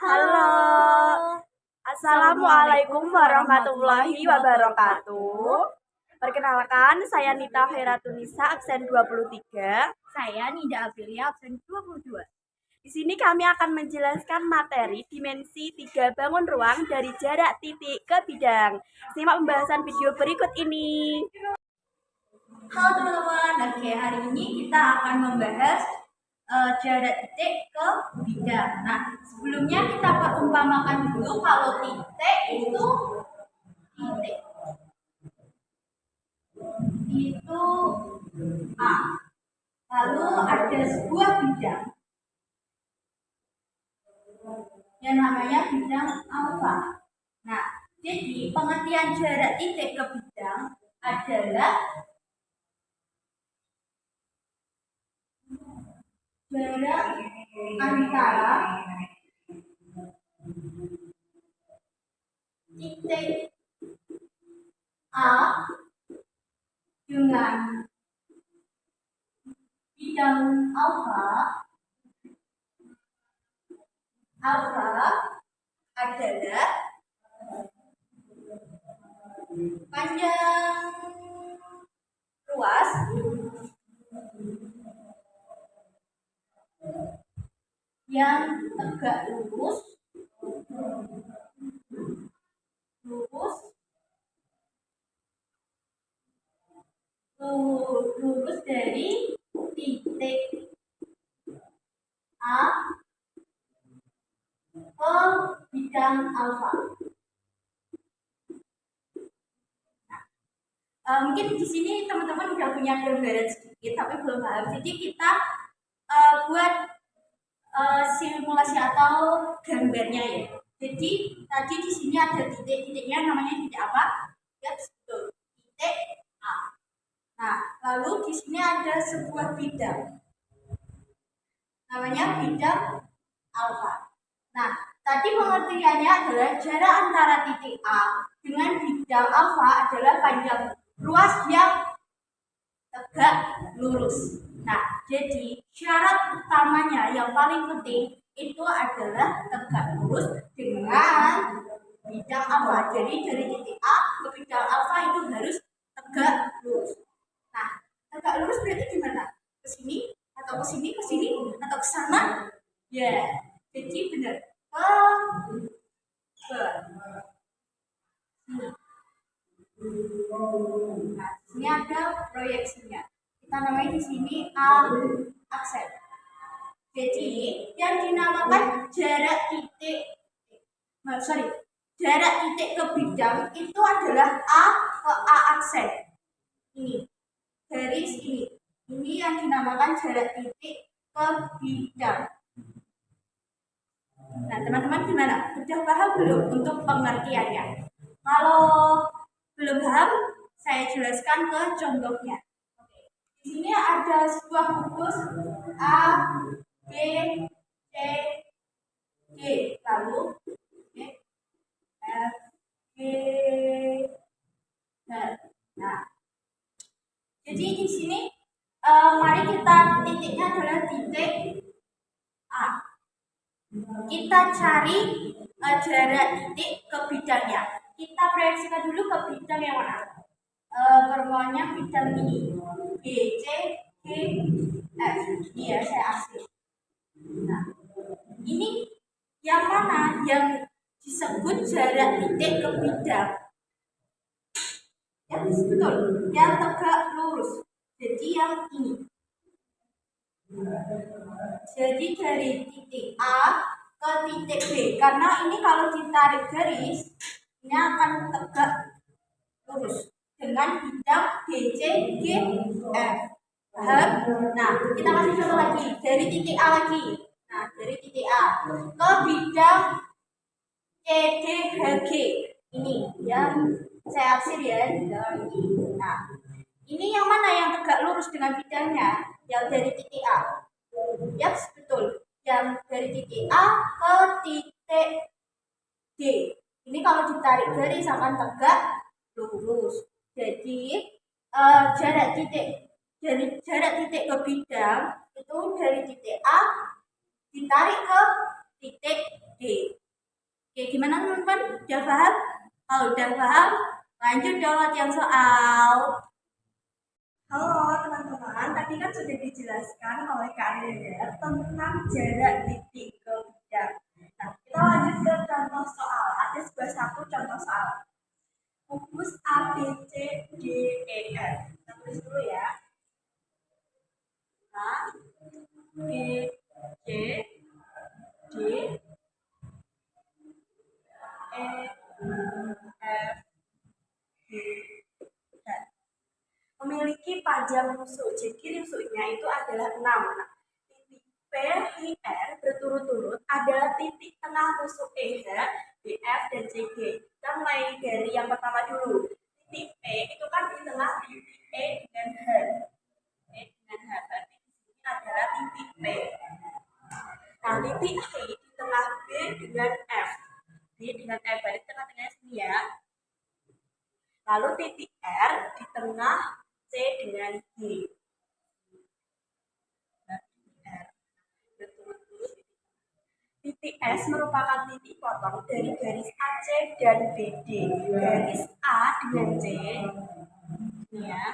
Halo, Assalamualaikum warahmatullahi wabarakatuh. Perkenalkan, saya Nita Heratunisa, absen 23. Saya Nida Aprilia, absen 22. Di sini kami akan menjelaskan materi dimensi 3 bangun ruang dari jarak titik ke bidang. Simak pembahasan video berikut ini. Halo teman-teman, hari ini kita akan membahas jarak titik ke bidang. Nah, sebelumnya kita perumpamakan dulu kalau titik itu A. Lalu ada sebuah bidang yang namanya bidang alfa. Nah, jadi pengertian jarak titik ke bidang adalah jarak antara titik A dengan bidang alfa adalah panjang ruas yang tegak lurus dari titik A ke bidang alfa. Mungkin di sini teman-teman udah punya gambaran sedikit, tapi belum paham. Jadi kita buat simulasi atau gambarnya ya. Jadi tadi di sini ada titik-titiknya, namanya titik apa? Ya betul, titik A. Nah, lalu di sini ada sebuah bidang, namanya bidang alfa. Nah, tadi pengertiannya adalah jarak antara titik A dengan bidang alfa adalah panjang ruas yang tegak lurus. Nah, jadi syarat utamanya yang paling penting itu adalah tegak lurus dengan bidang alfa. Jadi dari titik A ke bidang alfa itu harus tegak lurus. Nah, tegak lurus berarti gimana? Ke sini atau ke sini, ke sini atau ke sana? Ya, jadi benar. Nah, ini ada proyeksinya. Kita namai di sini aksen. Jadi yang dinamakan jarak titik ke bidang itu adalah A ke A aksen. Ini garis ini. Ini yang dinamakan jarak titik ke bidang. Nah, teman-teman gimana? Sudah paham belum untuk pengertiannya? Kalau belum paham, saya jelaskan ke contohnya. Di sini ada sebuah rumus A, B, C, G, lalu F, G, H. Nah, jadi di sini mari kita titiknya adalah titik A. Kita cari jarak titik ke bidangnya. Kita proyeksikan dulu ke bidang yang mana? Permukaannya bidang ini B, C, G, F. Ini ya saya arsip. Nah, ini yang mana yang disebut jarak titik ke bidang? Ya betul, yang tegak lurus. Jadi yang ini. Jadi dari titik A ke titik B, karena ini kalau ditarik garis ini akan tegak lurus dengan bidang B, C, G, F. Paham? Nah, kita kasih contoh lagi dari titik A lagi. Nah, dari titik A ke bidang C, D, H, G. Ini yang saya arsir ya di dalam ini. Nah, ini yang mana yang tegak lurus dengan bidangnya? Yang dari titik A. Ya, betul. Yang dari titik A ke titik D. Ini kalau ditarik garis akan tegak lurus. Jadi jarak titik ke bidang itu dari titik A ditarik ke titik D. Oke, gimana teman-teman? Udah paham? Kalau udah paham, lanjut dong latihan soal. Halo teman-teman, tadi kan sudah dijelaskan oleh Kak Neda tentang jarak titik ke bidang. Nah, kita lanjut ke contoh soal. Ada satu contoh soal. Rumus A, B, C, D, E, F. Kita tulis dulu ya. A, B, C, D, E, F, G, H. Memiliki panjang rusuk. Jadi rusuknya itu adalah 6. Nah, titik P, I, R berturut-turut adalah titik tengah rusuk E, H, B, F, dan C, G. Kita mulai dari yang pertama dulu. Titik P itu kan di tengah titik E dengan H. E dengan H berarti di sini adalah titik P. Nah, titik I di tengah B dengan F. B dengan F berarti tengah-tengahnya sini ya. Lalu titik R di tengah C dengan G. Titik S merupakan titik potong dari garis AC dan BD. Garis A dengan C, ya,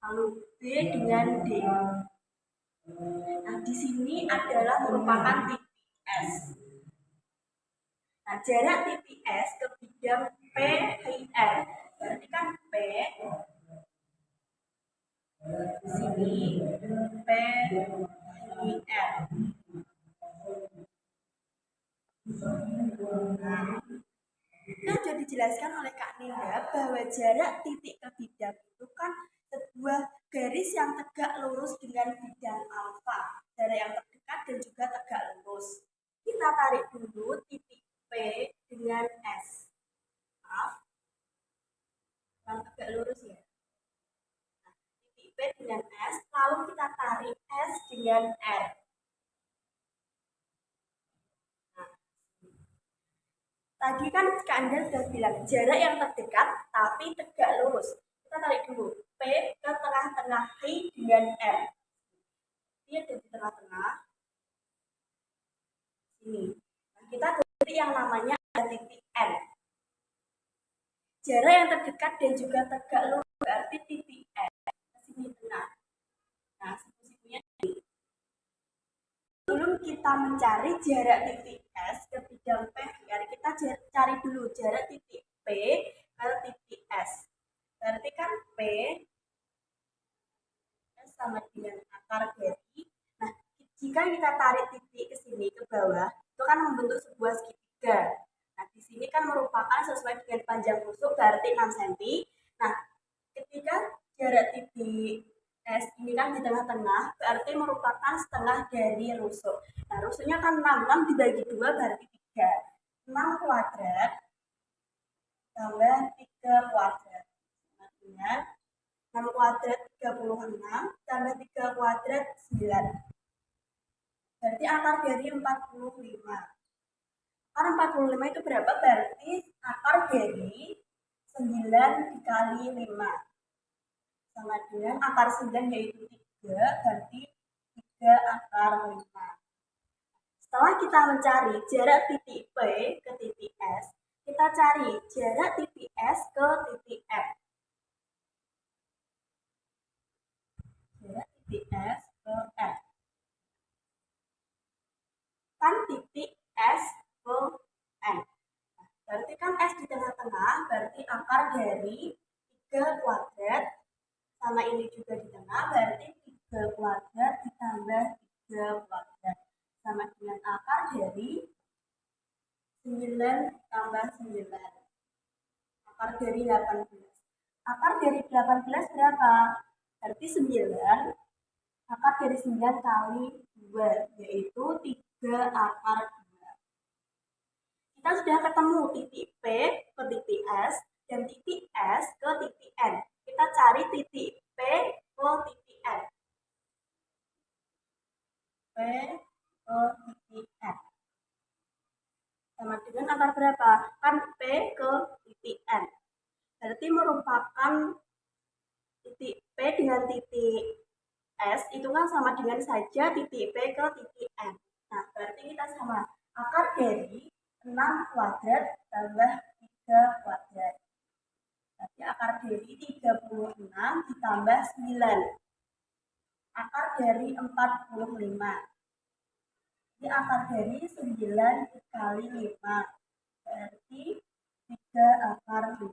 lalu B dengan D. Nah, di sini adalah merupakan titik S. Nah, jarak titik S ke bidang PIR. Berarti kan P di sini PIR. Nah, sudah dijelaskan oleh Kak Ninda bahwa jarak titik ke bidang itu kan sebuah garis yang tegak lurus dengan bidang alfa. Jarak yang terdekat dan juga tegak lurus. Kita tarik dulu titik P dengan S. Maaf, yang tegak lurus ya. Nah, titik P dengan S, lalu kita tarik S dengan R. Tadi kan Kak Anda sudah bilang jarak yang terdekat tapi tegak lurus. Kita tarik dulu P ke tengah-tengah I dengan R. Dia ada di tengah-tengah sini. Nah, kita cari yang namanya titik N. Jarak yang terdekat dan juga tegak lurus berarti titik N. Sini tengah. Nah, siku-sikunya ini. Sebelum kita mencari jarak titik S ke bidang P, kita cari dulu jarak titik P ke titik S. Berarti kan P sama dengan akar dari. Nah, jika kita tarik titik ke sini ke bawah, itu kan membentuk sebuah segitiga. Nah, di sini kan merupakan sesuai dengan panjang rusuk berarti 6 cm. Nah, ketika jarak titik S ini kan di tengah-tengah, berarti merupakan setengah dari rusuk. Nah, rusuknya kan 6 dibagi 2 berarti 3. 6 kuadrat tambah 3 kuadrat. Artinya 6 kuadrat 36 tambah 3 kuadrat 9. Berarti akar dari 45. Akar 45 itu berapa? Berarti akar dari 9 dikali 5. Sama dengan akar 9 yaitu 3, berarti 3 akar 5. Setelah kita mencari jarak titik P ke titik S, kita cari jarak titik S ke titik F. Jarak titik S ke F. Kan titik S ke N. Berarti kan S di tengah-tengah, berarti akar dari 3 kuadrat sama ini juga di tengah, berarti 3 kuadrat ditambah 3 kuadrat sama dengan akar dari 9 tambah 9. Akar dari 18. Akar dari 18 berapa? Berarti 9. Akar dari 9 kali 2, yaitu 3 akar 2. Kita sudah ketemu titik P ke titik S dan titik S ke titik N. Kita cari titik P ke titik N. P ke titik N. Sama dengan akar berapa? Kan P ke titik N. Berarti merupakan titik P dengan titik S itu kan sama dengan saja titik P ke titik N. Nah, berarti kita sama. Akar dari 6 kuadrat tambah 3 kuadrat. Berarti akar dari 36 ditambah 9. Akar dari 45. Jadi akar dari 9 dikali 5. Berarti 3 akar 5.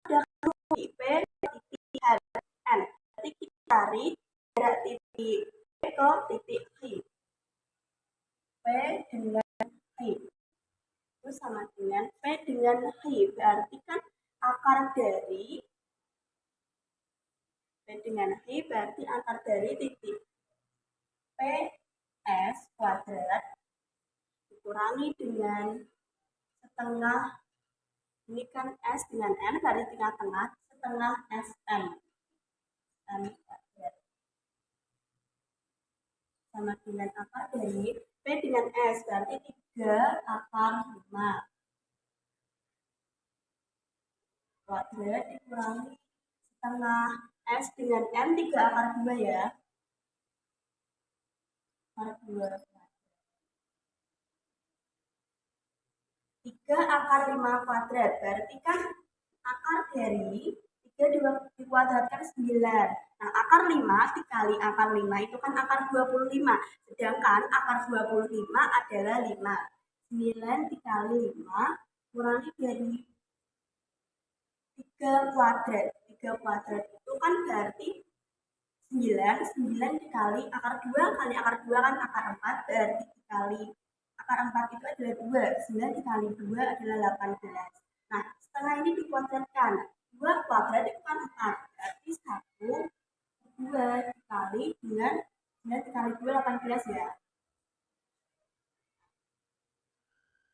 Udah P titik N. Berarti kita cari jarak titik P ke titik Q. P dengan Q itu sama dengan P dengan Q. Berarti kan akar dari P dengan Q berarti akar dari titik P S kuadrat dikurangi dengan setengah, ini kan S dengan N dari tengah-tengah, setengah SM M kuadrat sama dengan akar dari P dengan S berarti 3 akar 5 kuadrat dikurangi setengah S dengan M 3 akar 2 ya, akar 2 3 akar 5 kuadrat berarti kan akar dari 3 dikuadratkan 9. Nah, akar 5 dikali akar 5 itu kan akar 25. Sedangkan akar 25 adalah 5. 9 dikali 5 kurangi dari 3 kuadrat. 3 kuadrat itu kan berarti 9. 9 dikali akar 2 kali akar 2 kan akar 4 berarti dikali akar 4 itu adalah 2. 9 dikali 2 adalah 18. Nah, setengah ini dikuadratkan. 2 kuadrat itu kan 4. Berarti 1 2 dikali dengan 9 dikali 2 18 ya.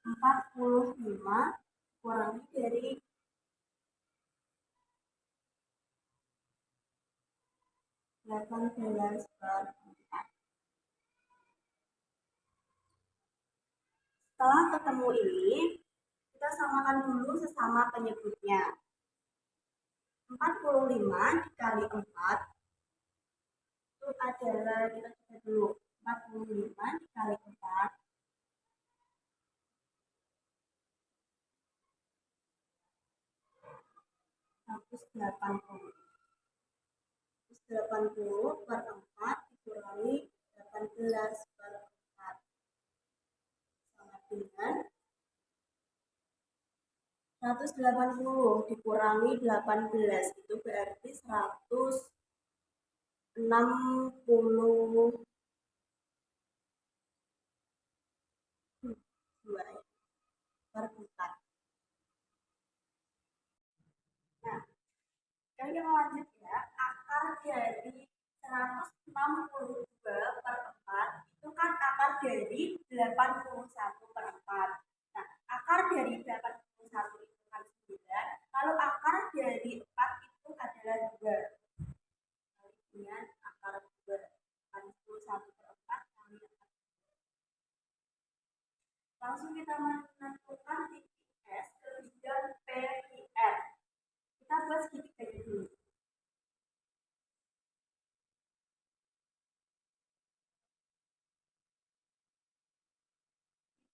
45 kurangi dari 18 per 4. Setelah ketemu ini, kita samakan dulu sesama penyebutnya. 45 dikali 4 itu adalah, kita coba dulu, 45 dikali 4 180. 180 per 4 dikurangi 18 per 4 sama dengan 180 dikurangi 18 itu berarti 162 per 4. Nah, sekarang kita lanjut ya. Akar dari 162 per 4 itu kan akar dari 81 per 4. Nah, akar dari 81 itu kan 9. Kalau akar dari 4 itu adalah 2. Dengan akar 2. 81 per 4 kali akar 2. Langsung kita menentukan titik S ke bidang PIR. Kita buat segitiga dulu.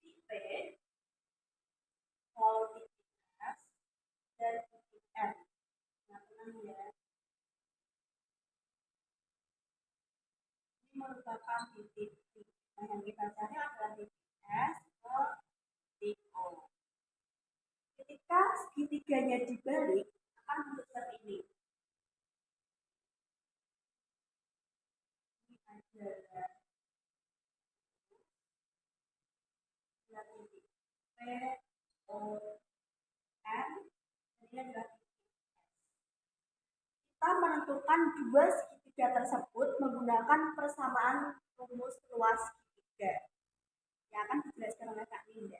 Titik P, titik S, dan titik N. Nah, tenang ya. Ini merupakan titik. Nah, yang kita cari adalah titik S ke titik O. Ketika segitiganya dibalik, akan bentuk seperti ini. Ini adalah titik P, O, N, ini adalah titik S. Kita menentukan dua segitiga tersebut menggunakan persamaan rumus luas segitiga. Yang akan dijelaskan oleh Kak Ninda.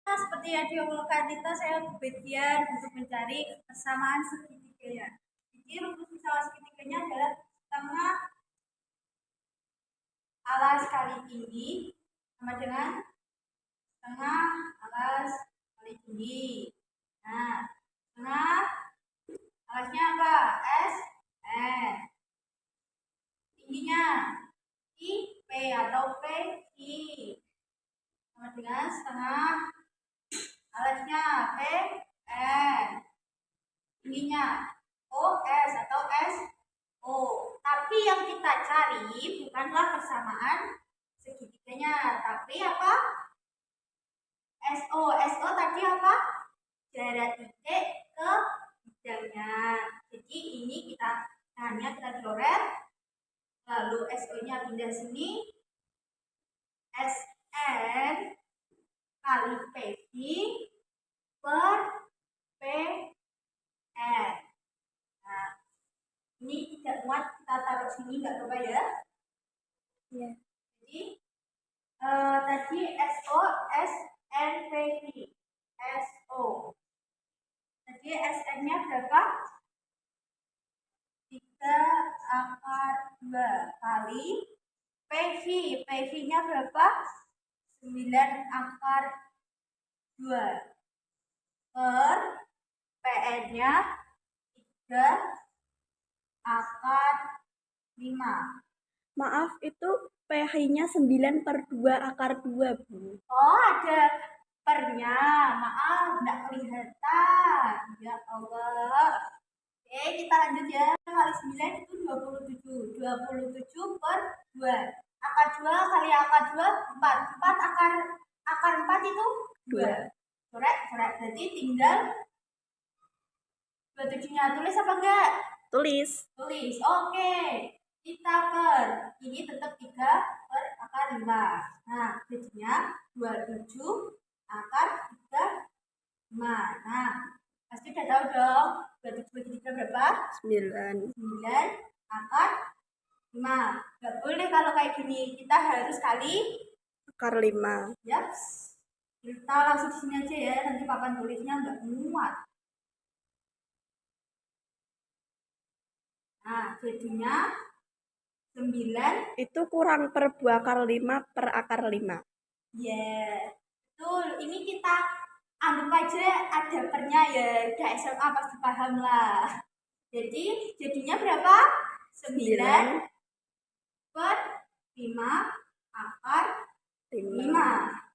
Nah, seperti yang diomongkan Dita, saya bagian untuk mencari persamaan segitiga ya. Jadi rumus persamaan segitiganya adalah setengah alas kali tinggi sama dengan setengah alas kali tinggi. Nah, setengah alasnya apa? S, N. Tingginya I, P atau P, I. Sama dengan N. Ininya OS atau SO. Tapi yang kita cari bukanlah persamaan segitiganya, tapi apa? SO. SO tadi apa? Jarak titik ke bidangnya. Jadi ini hanya kita coret, lalu SO-nya pindah sini. SN kali PV per PN. Nah, ini tidak muat, kita taruh sini, nggak apa ya? Ya. Jadi tadi SO, SN, PV, SO. Jadi SN-nya berapa? 3 akar 2 kali PV. PV-nya berapa? 9 akar 2 per PN-nya 3 akar 5. Maaf, itu PH-nya 9/2 akar 2, Bu. Oh, ada pernya. Maaf, nggak kelihatan. Ya Allah. Oke, kita lanjut ya. Kali 9 itu 27. 27 per 2. Akar 2 kali akar 2, 4. 4 akar 4 itu 2. Coret. Berarti tinggal 27-nya. Tulis apa enggak? Tulis. Tulis. Oke. Kita per. Ini tetap 3 per akar 5. Nah, jadinya 27 akar 3, 5. Nah, pasti udah tahu dong. 27 bagi 3 berapa? 9. 9 akar 5. Gak boleh kalau kayak gini. Kita harus kali Akar 5. Yaps. Kita langsung di sini aja ya. Nanti papan tulisnya nggak muat. Nah, jadinya 9. Itu kurang per 2 akar 5 per akar 5. Ya, betul. Ini kita anggap aja ada pernya ya. Udah SMA pasti paham lah. Jadi, jadinya berapa? 9 per 5 akar 5.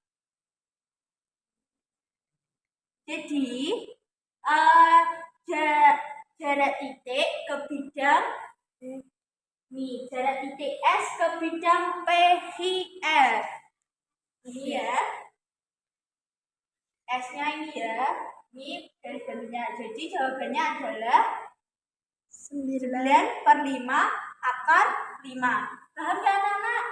Jadi, jarak titik ke bidang nih, jarak titik S ke bidang PHF. Ini ya. S-nya ini ya. Ini garis barunya. Jadi jawabannya adalah 9 per 5 akar 5. Paham ya anak-anak?